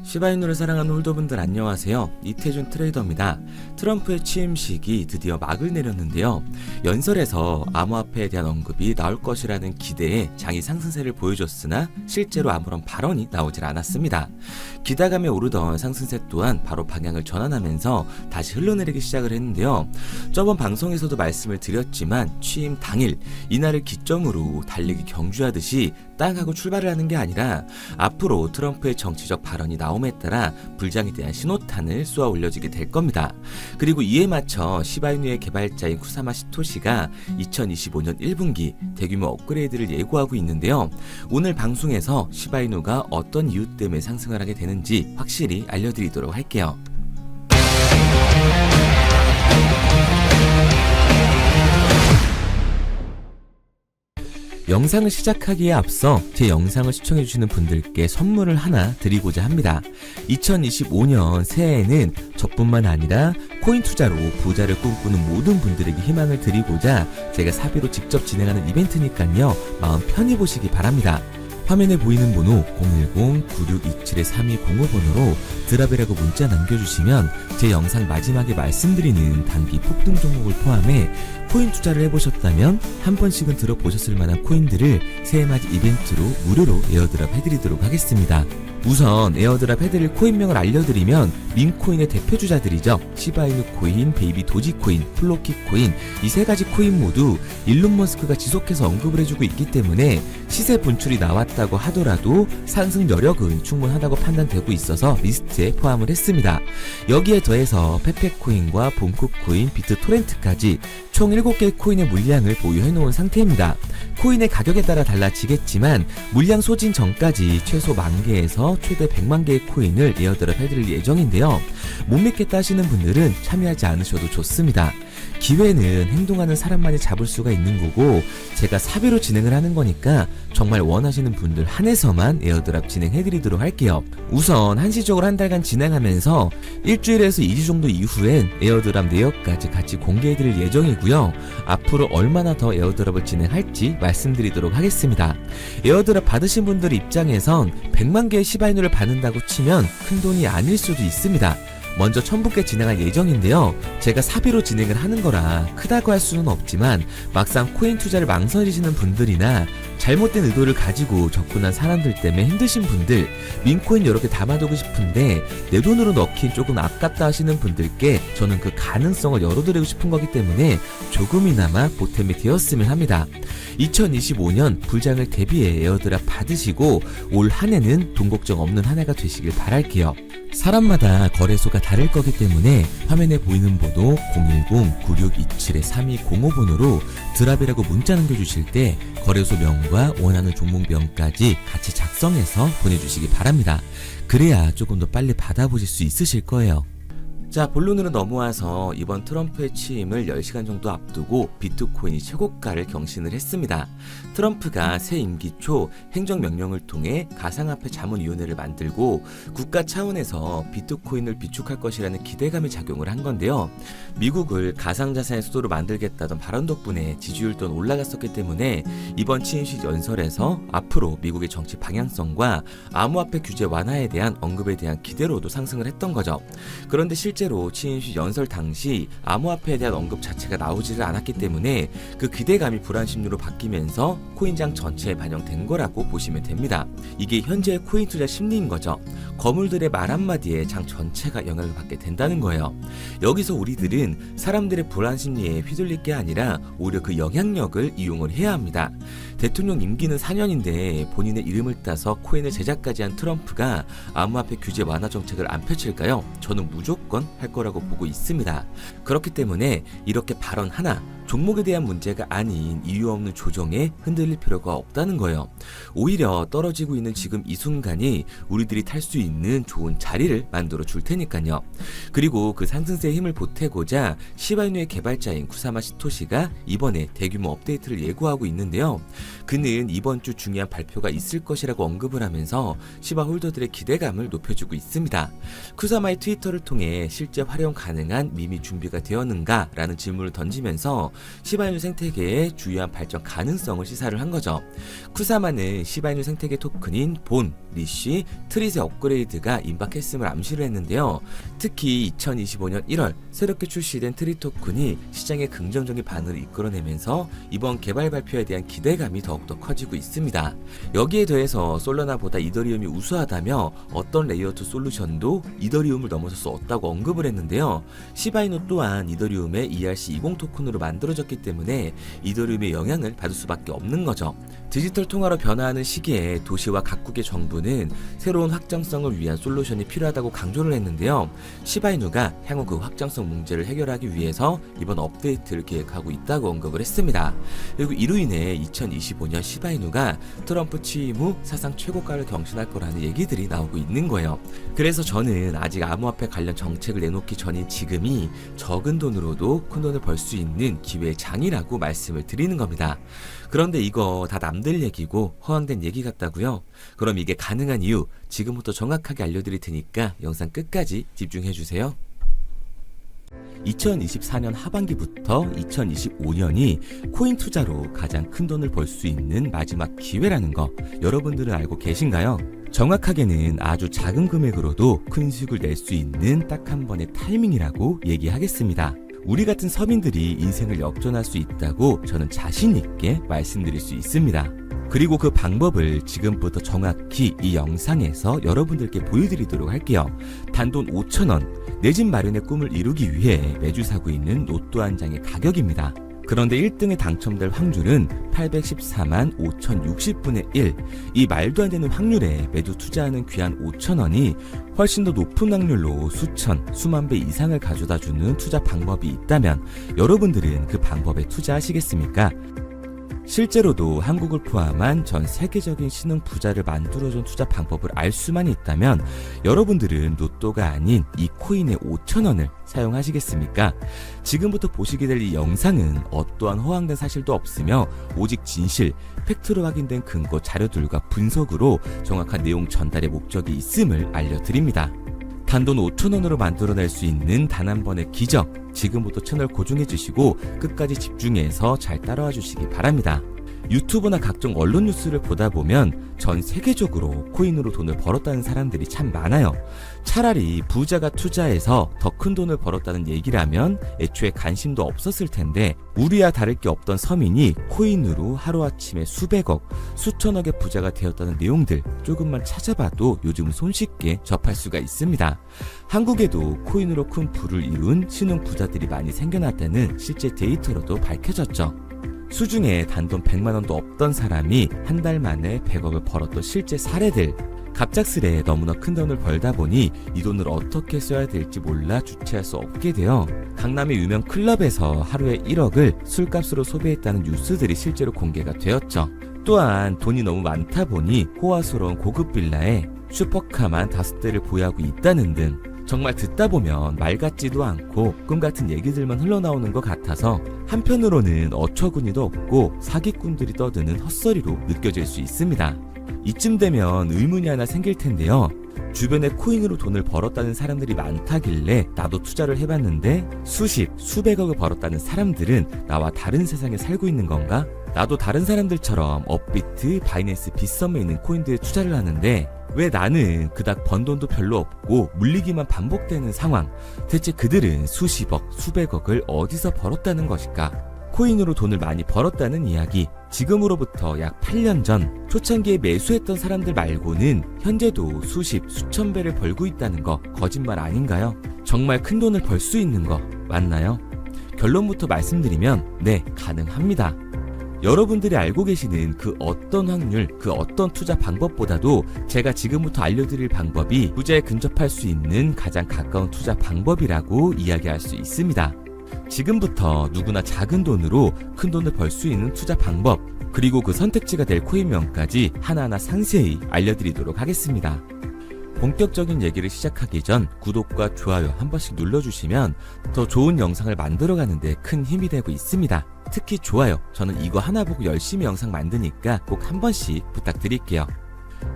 시바이누를 사랑하는 홀더분들 안녕하세요. 이태준 트레이더입니다. 트럼프의 취임식이 드디어 막을 내렸는데요. 연설에서 암호화폐에 대한 언급이 나올 것이라는 기대에 장이 상승세를 보여줬으나 실제로 아무런 발언이 나오질 않았습니다. 기대감에 오르던 상승세 또한 바로 방향을 전환하면서 다시 흘러내리기 시작을 했는데요. 저번 방송에서도 말씀을 드렸지만 취임 당일 이날을 기점으로 달리기 경주하듯이 땅 하고 출발을 하는 게 아니라 앞으로 트럼프의 정치적 발언이 나옴에 따라 불장에 대한 신호탄을 쏘아 올려지게 될 겁니다. 그리고 이에 맞춰 시바이누의 개발자인 쿠사마 시토시가 2025년 1분기 대규모 업그레이드를 예고하고 있는데요. 오늘 방송에서 시바이누가 어떤 이유 때문에 상승을 하게 되는지 확실히 알려드리도록 할게요. 영상을 시작하기에 앞서 제 영상을 시청해주시는 분들께 선물을 하나 드리고자 합니다. 2025년 새해에는 저뿐만 아니라 코인 투자로 부자를 꿈꾸는 모든 분들에게 희망을 드리고자 제가 사비로 직접 진행하는 이벤트니까요. 마음 편히 보시기 바랍니다. 화면에 보이는 번호 010-9627-3205번으로 드랍이라고 문자 남겨주시면 제 영상 마지막에 말씀드리는 단기 폭등 종목을 포함해 코인 투자를 해보셨다면 한 번씩은 들어보셨을 만한 코인들을 새해맞이 이벤트로 무료로 에어드랍 해드리도록 하겠습니다. 우선 에어드랍 해드릴 코인명을 알려드리면 민코인의 대표주자들이죠. 시바이누 코인, 베이비 도지코인, 플로키 코인 이 세 가지 코인 모두 일론 머스크가 지속해서 언급을 해주고 있기 때문에 시세 분출이 나왔다고 하더라도 상승 여력은 충분하다고 판단되고 있어서 리스트에 포함을 했습니다. 여기에 더해서 페페코인과 본코코인, 비트토렌트까지 총 7개의 코인의 물량을 보유해놓은 상태입니다. 코인의 가격에 따라 달라지겠지만 물량 소진 전까지 최소 10,000개에서 최대 100만 개의 코인을 에어드랍 해드릴 예정인데요. 못 믿겠다 하시는 분들은 참여하지 않으셔도 좋습니다. 기회는 행동하는 사람만이 잡을 수가 있는 거고 제가 사비로 진행을 하는 거니까 정말 원하시는 분들 한해서만 에어드랍 진행해드리도록 할게요. 우선 한시적으로 한 달간 진행하면서 일주일에서 2주 정도 이후엔 에어드랍 내역까지 같이 공개해드릴 예정이고요. 앞으로 얼마나 더 에어드랍을 진행할지 말씀드리도록 하겠습니다. 에어드랍 받으신 분들 입장에선 100만 개의 시바이누를 받는다고 치면 큰돈이 아닐 수도 있습니다. 먼저 1000분께 진행할 예정인데요. 제가 사비로 진행을 하는 거라 크다고 할 수는 없지만 막상 코인 투자를 망설이시는 분들이나 잘못된 의도를 가지고 접근한 사람들 때문에 힘드신 분들, 민코인 여러 개 담아두고 싶은데 내 돈으로 넣긴 조금 아깝다 하시는 분들께 저는 그 가능성을 열어드리고 싶은 거기 때문에 조금이나마 보탬이 되었으면 합니다. 2025년 불장을 대비해 에어드랍 받으시고 올 한 해는 돈 걱정 없는 한 해가 되시길 바랄게요. 사람마다 거래소가 다를 거기 때문에 화면에 보이는 번호 010-9627-3205번으로 드랍이라고 문자 남겨주실 때 거래소 명과 원하는 종목명까지 같이 작성해서 보내주시기 바랍니다. 그래야 조금 더 빨리 받아보실 수 있으실 거예요. 자, 본론으로 넘어와서 이번 트럼프의 취임을 10시간 정도 앞두고 비트코인이 최고가를 경신을 했습니다. 트럼프가 새 임기 초 행정명령을 통해 가상화폐 자문위원회를 만들고 국가 차원에서 비트코인을 비축할 것이라는 기대감이 작용을 한 건데요. 미국을 가상자산의 수도로 만들겠다던 발언 덕분에 지지율 또한 올라갔었기 때문에 이번 취임식 연설에서 앞으로 미국의 정치 방향성과 암호화폐 규제 완화에 대한 언급에 대한 기대로도 상승을 했던 거죠. 그런데 실제로 취임식 연설 당시 암호화폐에 대한 언급 자체가 나오지를 않았기 때문에 그 기대감이 불안심리로 바뀌면서 코인장 전체에 반영된 거라고 보시면 됩니다. 이게 현재의 코인 투자 심리인 거죠. 거물들의 말 한마디에 장 전체가 영향을 받게 된다는 거예요. 여기서 우리들은 사람들의 불안심리에 휘둘릴 게 아니라 오히려 그 영향력을 이용을 해야 합니다. 대통령 임기는 4년인데 본인의 이름을 따서 코인을 제작까지 한 트럼프가 암호화폐 규제 완화 정책을 안 펼칠까요? 저는 무조건 할 거라고 보고 있습니다. 그렇기 때문에 이렇게 발언 하나, 종목에 대한 문제가 아닌 이유 없는 조정에 흔들릴 필요가 없다는 거예요. 오히려 떨어지고 있는 지금 이 순간이 우리들이 탈 수 있는 좋은 자리를 만들어 줄 테니까요. 그리고 그 상승세의 힘을 보태고자 시바이누의 개발자인 쿠사마 시토시가 이번에 대규모 업데이트를 예고하고 있는데요. 그는 이번 주 중요한 발표가 있을 것이라고 언급을 하면서 시바 홀더들의 기대감을 높여주고 있습니다. 쿠사마의 트위터를 통해 실제 활용 가능한 밈이 준비가 되었는가? 라는 질문을 던지면서 시바이누 생태계의 주요한 발전 가능성을 시사를 한 거죠. 쿠사마는 시바이누 생태계 토큰인 본, 리쉬, 트릿의 업그레이드가 임박했음을 암시를 했는데요. 특히 2025년 1월 새롭게 출시된 트릿 토큰이 시장에 긍정적인 반응을 이끌어내면서 이번 개발 발표에 대한 기대감이 더욱더 커지고 있습니다. 여기에 더해서 솔라나보다 이더리움이 우수하다며 어떤 레이어2 솔루션도 이더리움을 넘어설 수 없다고 언급을 했는데요. 시바이누 또한 이더리움의 ERC20 토큰으로 만들어졌기 때문에 이더리움의 영향을 받을 수밖에 없는 거죠. 디지털 통화로 변화하는 시기에 도시와 각국의 정부는 새로운 확장성을 위한 솔루션이 필요하다고 강조를 했는데요. 시바이누가 향후 그 확장성 문제를 해결하기 위해서 이번 업데이트를 계획하고 있다고 언급을 했습니다. 그리고 이로 인해 2025년 시바이누가 트럼프 취임 후 사상 최고가를 경신할 거라는 얘기들이 나오고 있는 거예요. 그래서 저는 아직 암호화폐 관련 정책을 내놓기 전인 지금이 적은 돈으로도 큰 돈을 벌 수 있는 기회의 장이라고 말씀을 드리는 겁니다. 그런데 이거 다 남들 얘기고 허황된 얘기 같다고요? 그럼 이게 가능한 이유 지금부터 정확하게 알려드릴 테니까 영상 끝까지 집중해주세요. 2024년 하반기부터 2025년이 코인 투자로 가장 큰 돈을 벌 수 있는 마지막 기회라는 거 여러분들은 알고 계신가요? 정확하게는 아주 작은 금액으로도 큰 수익을 낼 수 있는 딱 한 번의 타이밍이라고 얘기하겠습니다. 우리 같은 서민들이 인생을 역전할 수 있다고 저는 자신 있게 말씀드릴 수 있습니다. 그리고 그 방법을 지금부터 정확히 이 영상에서 여러분들께 보여드리도록 할게요. 단돈 5,000원, 내 집 마련의 꿈을 이루기 위해 매주 사고 있는 로또 한 장의 가격입니다. 그런데 1등에 당첨될 확률은 814만 5060분의 1. 이 말도 안 되는 확률에 매주 투자하는 귀한 5,000원이 훨씬 더 높은 확률로 수천, 수만 배 이상을 가져다주는 투자 방법이 있다면 여러분들은 그 방법에 투자하시겠습니까? 실제로도 한국을 포함한 전 세계적인 신흥 부자를 만들어준 투자 방법을 알 수만 있다면 여러분들은 로또가 아닌 이 코인의 5,000원을 사용하시겠습니까? 지금부터 보시게 될 이 영상은 어떠한 허황된 사실도 없으며 오직 진실, 팩트로 확인된 근거 자료들과 분석으로 정확한 내용 전달의 목적이 있음을 알려드립니다. 단돈 5,000원으로 만들어낼 수 있는 단 한 번의 기적, 지금부터 채널 고정해 주시고 끝까지 집중해서 잘 따라와 주시기 바랍니다. 유튜브나 각종 언론 뉴스를 보다 보면 전 세계적으로 코인으로 돈을 벌었다는 사람들이 참 많아요. 차라리 부자가 투자해서 더 큰 돈을 벌었다는 얘기라면 애초에 관심도 없었을 텐데 우리와 다를 게 없던 서민이 코인으로 하루아침에 수백억, 수천억의 부자가 되었다는 내용들 조금만 찾아봐도 요즘 손쉽게 접할 수가 있습니다. 한국에도 코인으로 큰 부를 이룬 신흥 부자들이 많이 생겨났다는 실제 데이터로도 밝혀졌죠. 수중에 단돈 100만원도 없던 사람이 한 달 만에 100억을 벌었던 실제 사례들. 갑작스레 너무나 큰 돈을 벌다 보니 이 돈을 어떻게 써야 될지 몰라 주체할 수 없게 되어 강남의 유명 클럽에서 하루에 1억을 술값으로 소비했다는 뉴스들이 실제로 공개가 되었죠. 또한 돈이 너무 많다 보니 호화스러운 고급 빌라에 슈퍼카만 5대를 보유하고 있다는 등 정말 듣다 보면 말 같지도 않고 꿈 같은 얘기들만 흘러나오는 것 같아서 한편으로는 어처구니도 없고 사기꾼들이 떠드는 헛소리로 느껴질 수 있습니다. 이쯤 되면 의문이 하나 생길 텐데요. 주변에 코인으로 돈을 벌었다는 사람들이 많다길래 나도 투자를 해봤는데 수십, 수백억을 벌었다는 사람들은 나와 다른 세상에 살고 있는 건가? 나도 다른 사람들처럼 업비트, 바이낸스, 빗썸에 있는 코인들에 투자를 하는데 왜 나는 그닥 번 돈도 별로 없고 물리기만 반복되는 상황? 대체 그들은 수십억, 수백억을 어디서 벌었다는 것일까? 코인으로 돈을 많이 벌었다는 이야기, 지금으로부터 약 8년 전 초창기에 매수했던 사람들 말고는 현재도 수십, 수천 배를 벌고 있다는 거 거짓말 아닌가요? 정말 큰 돈을 벌 수 있는 거 맞나요? 결론부터 말씀드리면 네, 가능합니다. 여러분들이 알고 계시는 그 어떤 확률, 그 어떤 투자 방법보다도 제가 지금부터 알려드릴 방법이 부자에 근접할 수 있는 가장 가까운 투자 방법이라고 이야기할 수 있습니다. 지금부터 누구나 작은 돈으로 큰 돈을 벌 수 있는 투자 방법, 그리고 그 선택지가 될 코인명까지 하나하나 상세히 알려드리도록 하겠습니다. 본격적인 얘기를 시작하기 전 구독과 좋아요 한 번씩 눌러주시면 더 좋은 영상을 만들어가는 데 큰 힘이 되고 있습니다. 특히 좋아요, 저는 이거 하나 보고 열심히 영상 만드니까 꼭 한 번씩 부탁드릴게요.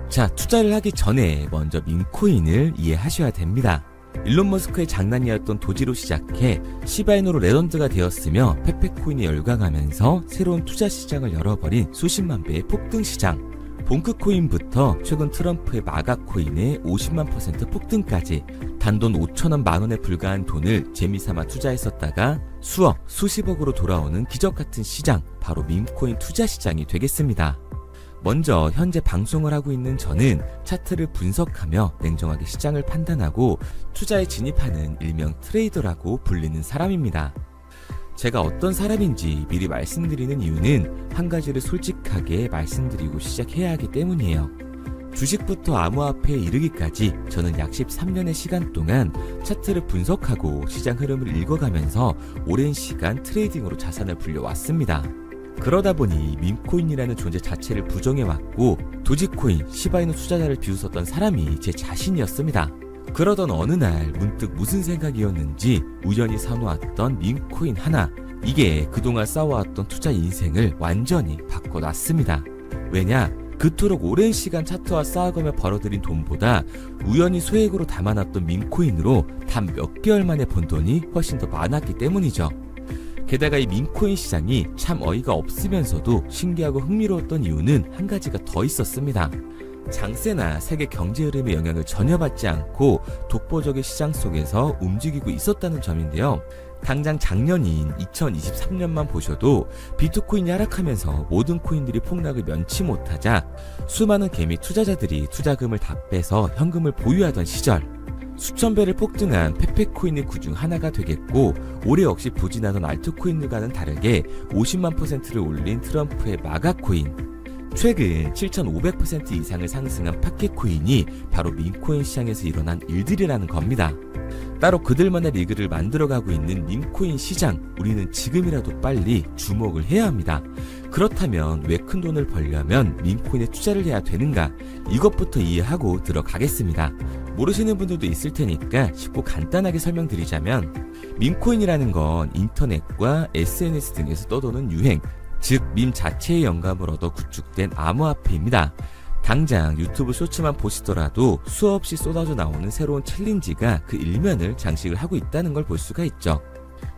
자, 투자를 하기 전에 먼저 민코인을 이해하셔야 됩니다. 일론 머스크의 장난이었던 도지로 시작해 시바이누로 레전드가 되었으며 페페코인이 열광하면서 새로운 투자 시장을 열어버린 수십만 배의 폭등 시장. 봉크코인부터 최근 트럼프의 마가코인의 50만% 폭등까지 단돈 5천원 만원에 불과한 돈을 재미삼아 투자했었다가 수억, 수십억으로 돌아오는 기적같은 시장, 바로 밈코인 투자 시장이 되겠습니다. 먼저 현재 방송을 하고 있는 저는 차트를 분석하며 냉정하게 시장을 판단하고 투자에 진입하는 일명 트레이더라고 불리는 사람입니다. 제가 어떤 사람인지 미리 말씀드리는 이유는 한 가지를 솔직하게 말씀드리고 시작해야 하기 때문이에요. 주식부터 암호화폐에 이르기까지 저는 약 13년의 시간 동안 차트를 분석하고 시장 흐름을 읽어가면서 오랜 시간 트레이딩으로 자산을 불려왔습니다. 그러다 보니 밈코인이라는 존재 자체를 부정해왔고 도지코인, 시바이누 투자자를 비웃었던 사람이 제 자신이었습니다. 그러던 어느 날 문득 무슨 생각이었는지 우연히 사놓았던 밈코인 하나, 이게 그동안 쌓아왔던 투자 인생을 완전히 바꿔놨습니다. 왜냐? 그토록 오랜 시간 차트와 쌓아가며 벌어들인 돈보다 우연히 소액으로 담아놨던 밈코인으로 단 몇 개월 만에 번 돈이 훨씬 더 많았기 때문이죠. 게다가 이 밈코인 시장이 참 어이가 없으면서도 신기하고 흥미로웠던 이유는 한 가지가 더 있었습니다. 장세나 세계 경제 흐름의 영향을 전혀 받지 않고 독보적인 시장 속에서 움직이고 있었다는 점인데요. 당장 작년인 2023년만 보셔도 비트코인이 하락하면서 모든 코인들이 폭락을 면치 못하자 수많은 개미 투자자들이 투자금을 다 빼서 현금을 보유하던 시절, 수천 배를 폭등한 페페코인이 그중 하나가 되겠고, 올해 역시 부진하던 알트코인들과는 다르게 50만 %를 올린 트럼프의 마가코인, 최근 7,500% 이상을 상승한 파켓코인이 바로 밈코인 시장에서 일어난 일들이라는 겁니다. 따로 그들만의 리그를 만들어가고 있는 밈코인 시장, 우리는 지금이라도 빨리 주목을 해야 합니다. 그렇다면 왜 큰 돈을 벌려면 밈코인에 투자를 해야 되는가? 이것부터 이해하고 들어가겠습니다. 모르시는 분들도 있을 테니까 쉽고 간단하게 설명드리자면, 밈코인이라는 건 인터넷과 SNS 등에서 떠도는 유행, 즉 밈 자체의 영감을 얻어 구축된 암호화폐입니다. 당장 유튜브 쇼츠만 보시더라도 수없이 쏟아져 나오는 새로운 챌린지가 그 일면을 장식을 하고 있다는 걸 볼 수가 있죠.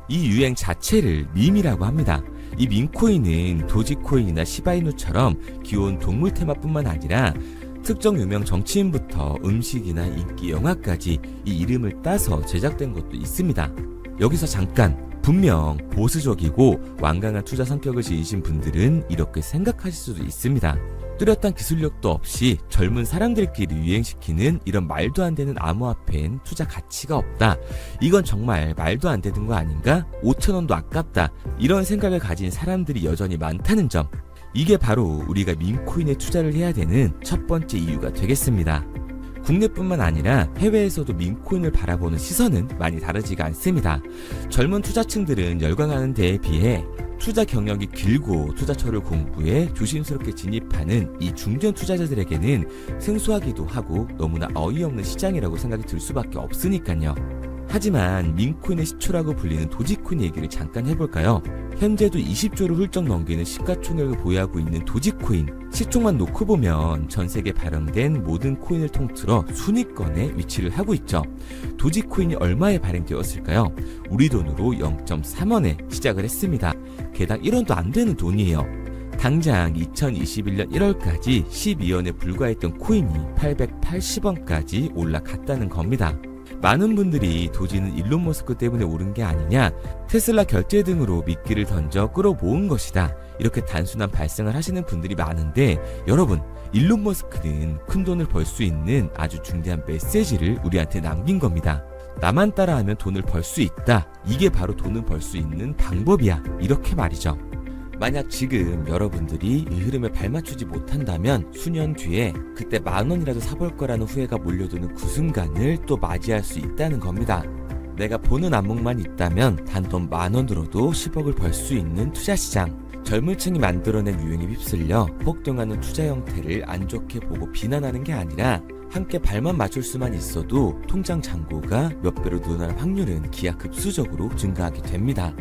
이 유행 자체를 밈이라고 합니다. 이 밈코인은 도지코인이나 시바이누처럼 귀여운 동물 테마뿐만 아니라 특정 유명 정치인부터 음식이나 인기 영화까지 이 이름을 따서 제작된 것도 있습니다. 여기서 잠깐, 분명 보수적이고 완강한 투자 성격을 지니신 분들은 이렇게 생각하실 수도 있습니다. 뚜렷한 기술력도 없이 젊은 사람들끼리 유행시키는 이런 말도 안 되는 암호화폐엔 투자 가치가 없다. 이건 정말 말도 안 되는 거 아닌가? 5,000원도 아깝다. 이런 생각을 가진 사람들이 여전히 많다는 점. 이게 바로 우리가 밈코인에 투자를 해야 되는 첫 번째 이유가 되겠습니다. 국내뿐만 아니라 해외에서도 밈코인을 바라보는 시선은 많이 다르지가 않습니다. 젊은 투자층들은 열광하는 데에 비해 투자 경력이 길고 투자처를 공부해 조심스럽게 진입하는 이 중견 투자자들에게는 생소하기도 하고 너무나 어이없는 시장이라고 생각이 들 수밖에 없으니까요. 하지만 밈코인의 시초라고 불리는 도지코인 얘기를 잠깐 해볼까요? 현재도 20조를 훌쩍 넘기는 시가총액을 보유하고 있는 도지코인, 시총만 놓고 보면 전 세계에 발행된 모든 코인을 통틀어 순위권에 위치를 하고 있죠. 도지코인이 얼마에 발행되었을까요? 우리 돈으로 0.3원에 시작을 했습니다. 개당 1원도 안 되는 돈이에요. 당장 2021년 1월까지 12원에 불과했던 코인이 880원까지 올라갔다는 겁니다. 많은 분들이 도지는 일론 머스크 때문에 오른 게 아니냐, 테슬라 결제 등으로 미끼를 던져 끌어모은 것이다, 이렇게 단순한 발생을 하시는 분들이 많은데, 여러분, 일론 머스크는 큰 돈을 벌 수 있는 아주 중대한 메시지를 우리한테 남긴 겁니다. 나만 따라하면 돈을 벌 수 있다. 이게 바로 돈을 벌 수 있는 방법이야. 이렇게 말이죠. 만약 지금 여러분들이 이 흐름에 발맞추지 못한다면 수년 뒤에 그때 10,000원이라도 사볼 거라는 후회가 몰려드는 그 순간을 또 맞이할 수 있다는 겁니다. 내가 보는 안목만 있다면 단돈 10,000원 들어도 10억을 벌 수 있는 투자시장. 젊은 층이 만들어낸 유행에 휩쓸려 폭등하는 투자 형태를 안 좋게 보고 비난하는 게 아니라 함께 발만 맞출 수만 있어도 통장 잔고가 몇 배로 늘어날 확률은 기하급수적으로 증가하게 됩니다.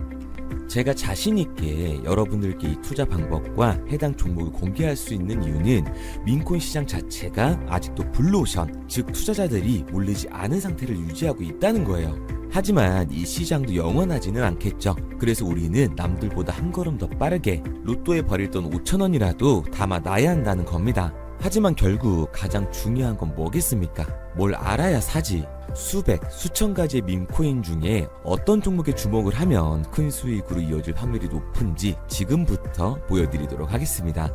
제가 자신있게 여러분들께 이 투자 방법과 해당 종목을 공개할 수 있는 이유는 민코인 시장 자체가 아직도 블루오션, 즉 투자자들이 몰리지 않은 상태를 유지하고 있다는 거예요. 하지만 이 시장도 영원하지는 않겠죠. 그래서 우리는 남들보다 한 걸음 더 빠르게 로또에 버릴 돈 5,000원이라도 담아놔야 한다는 겁니다. 하지만 결국 가장 중요한 건 뭐겠습니까? 뭘 알아야 사지. 수백, 수천 가지의 밈코인 중에 어떤 종목에 주목을 하면 큰 수익으로 이어질 확률이 높은지 지금부터 보여드리도록 하겠습니다.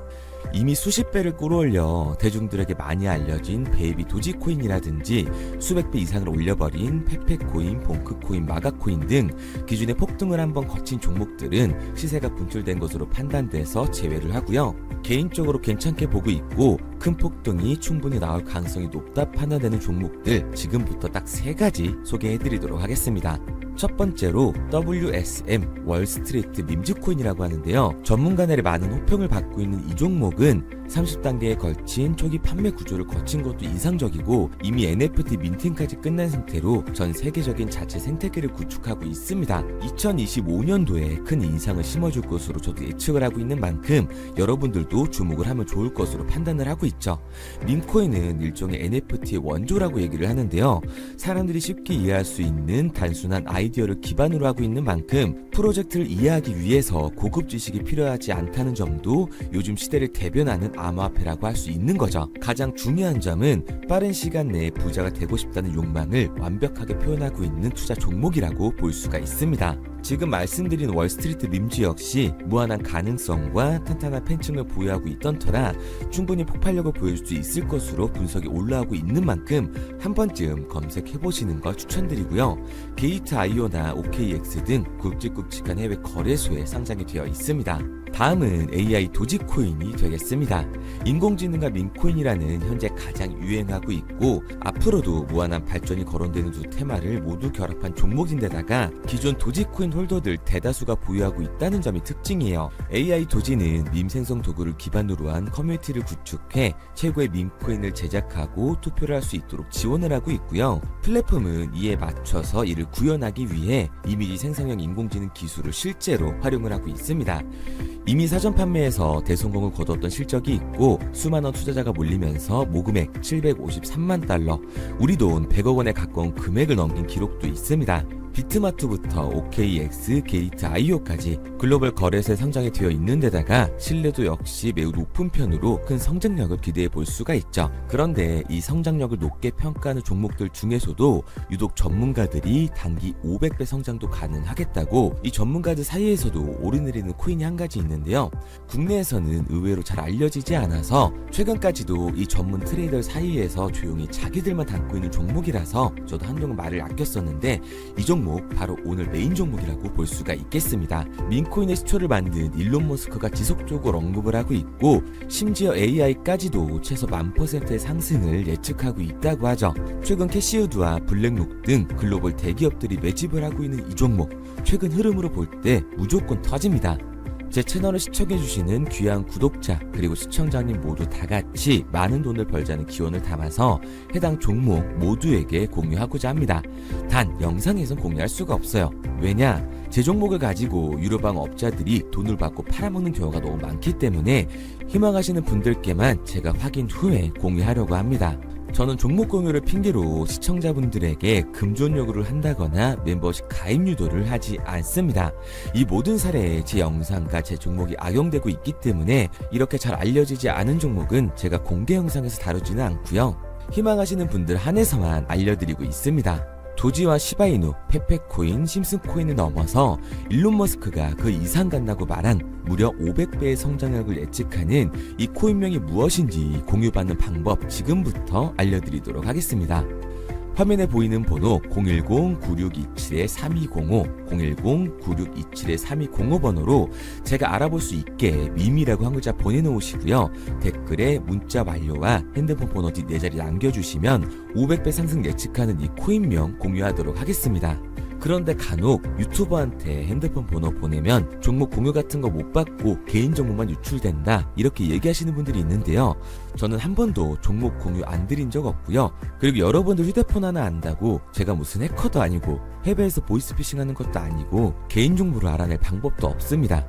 이미 수십 배를 끌어올려 대중들에게 많이 알려진 베이비 도지코인이라든지 수백 배 이상을 올려버린 페페코인, 봉크코인, 마가코인 등 기존의 폭등을 한번 거친 종목들은 시세가 분출된 것으로 판단돼서 제외를 하고요. 개인적으로 괜찮게 보고 있고 큰 폭등이 충분히 나올 가능성이 높다 판단되는 종목들 지금부터 딱 3가지 소개해드리도록 하겠습니다. 첫 번째로 WSM 월스트리트 밈즈코인이라고 하는데요. 전문가들의 많은 호평을 받고 있는 이 종목은 30단계에 걸친 초기 판매 구조를 거친 것도 인상적이고 이미 NFT 민팅까지 끝난 상태로 전 세계적인 자체 생태계를 구축하고 있습니다. 2025년도에 큰 인상을 심어줄 것으로 저도 예측을 하고 있는 만큼 여러분들도 주목을 하면 좋을 것으로 판단을 하고 있죠. 밈코인은 일종의 NFT의 원조라고 얘기를 하는데요. 사람들이 쉽게 이해할 수 있는 단순한 아이디어를 기반으로 하고 있는 만큼 프로젝트를 이해하기 위해서 고급 지식이 필요하지 않다는 점도 요즘 시대를 대변하는 암호화폐라고 할 수 있는 거죠. 가장 중요한 점은 빠른 시간 내에 부자가 되고 싶다는 욕망을 완벽하게 표현하고 있는 투자 종목이라고 볼 수가 있습니다. 지금 말씀드린 월스트리트 밈즈 역시 무한한 가능성과 탄탄한 팬층을 보유하고 있던 터라 충분히 폭발력을 보여줄 수 있을 것으로 분석이 올라오고 있는 만큼 한 번쯤 검색해보시는 걸 추천드리고요. 게이트.io나 OKX 등 굵직굵직한 해외 거래소에 상장이 되어 있습니다. 다음은 AI 도지코인이 되겠습니다. 인공지능과 밈코인이라는 현재 가장 유행하고 있고 앞으로도 무한한 발전이 거론되는 두 테마를 모두 결합한 종목인데다가 기존 도지코인 홀더들 대다수가 보유하고 있다는 점이 특징이에요. AI 도지는 밈 생성 도구를 기반으로 한 커뮤니티를 구축해 최고의 밈코인을 제작하고 투표를 할 수 있도록 지원을 하고 있고요. 플랫폼은 이에 맞춰서 이를 구현하기 위해 이미지 생성형 인공지능 기술을 실제로 활용을 하고 있습니다. 이미 사전 판매에서 대성공을 거뒀던 실적이 있고 수만원 투자자가 몰리면서 모금액 753만 달러, 우리 돈 100억 원에 가까운 금액을 넘긴 기록도 있습니다. 비트마트부터 OKX, 게이트.io까지 글로벌 거래소에 상장이 되어 있는 데다가 신뢰도 역시 매우 높은 편으로 큰 성장력을 기대해 볼 수가 있죠. 그런데 이 성장력을 높게 평가하는 종목들 중에서도 유독 전문가들이 단기 500배 성장도 가능하겠다고 이 전문가들 사이에서도 오르내리는 코인이 한 가지 있는데요. 국내에서는 의외로 잘 알려지지 않아서 최근까지도 이 전문 트레이더 사이에서 조용히 자기들만 담고 있는 종목이라서 저도 한동안 말을 아꼈었는데 이 종목 바로 오늘 메인 종목이라고 볼 수가 있겠습니다. 민코인의 시초를 만든 일론 머스크가 지속적으로 언급을 하고 있고 심지어 AI까지도 최소 10,000%의 상승을 예측하고 있다고 하죠. 최근 캐시우드와 블랙록 등 글로벌 대기업들이 매집을 하고 있는 이 종목 최근 흐름으로 볼 때 무조건 터집니다. 제 채널을 시청해주시는 귀한 구독자 그리고 시청자님 모두 다같이 많은 돈을 벌자는 기원을 담아서 해당 종목 모두에게 공유하고자 합니다. 단 영상에선 공유할 수가 없어요. 왜냐? 제 종목을 가지고 유료방 업자들이 돈을 받고 팔아먹는 경우가 너무 많기 때문에 희망하시는 분들께만 제가 확인 후에 공유하려고 합니다. 저는 종목 공유를 핑계로 시청자분들에게 금전 요구를 한다거나 멤버십 가입 유도를 하지 않습니다. 이 모든 사례에 제 영상과 제 종목이 악용되고 있기 때문에 이렇게 잘 알려지지 않은 종목은 제가 공개 영상에서 다루지는 않고요. 희망하시는 분들 한해서만 알려드리고 있습니다. 도지와 시바이누, 페페코인, 심슨코인을 넘어서 일론 머스크가 그 이상 간다고 말한 무려 500배의 성장력을 예측하는 이 코인명이 무엇인지 공유받는 방법 지금부터 알려드리도록 하겠습니다. 화면에 보이는 번호 010-9627-3205, 010-9627-3205 번호로 제가 알아볼 수 있게 밈이라고 한 글자 보내놓으시고요. 댓글에 문자 완료와 핸드폰 번호 뒷 4자리 남겨주시면 500배 상승 예측하는 이 코인명 공유하도록 하겠습니다. 그런데 간혹 유튜버한테 핸드폰 번호 보내면 종목 공유 같은 거 못 받고 개인 정보만 유출된다 이렇게 얘기하시는 분들이 있는데요. 저는 한 번도 종목 공유 안 드린 적 없고요. 그리고 여러분들 휴대폰 하나 안다고 제가 무슨 해커도 아니고 해외에서 보이스피싱 하는 것도 아니고 개인 정보를 알아낼 방법도 없습니다.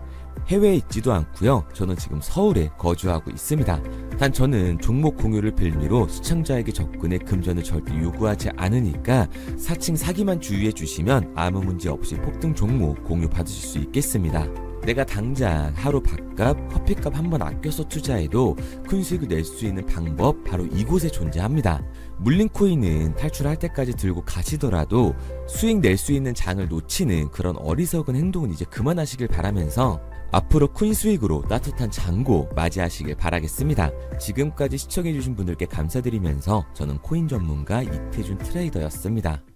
해외에 있지도 않고요. 저는 지금 서울에 거주하고 있습니다. 단 저는 종목 공유를 빌미로 시청자에게 접근의 금전을 절대 요구하지 않으니까 사칭 사기만 주의해 주시면 아무 문제 없이 폭등 종목 공유 받으실 수 있겠습니다. 내가 당장 하루 밥값, 커피값 한번 아껴서 투자해도 큰 수익을 낼 수 있는 방법 바로 이곳에 존재합니다. 물린 코인은 탈출할 때까지 들고 가시더라도 수익 낼 수 있는 장을 놓치는 그런 어리석은 행동은 이제 그만하시길 바라면서 앞으로 큰 수익으로 따뜻한 잔고 맞이하시길 바라겠습니다. 지금까지 시청해주신 분들께 감사드리면서 저는 코인 전문가 이태준 트레이더였습니다.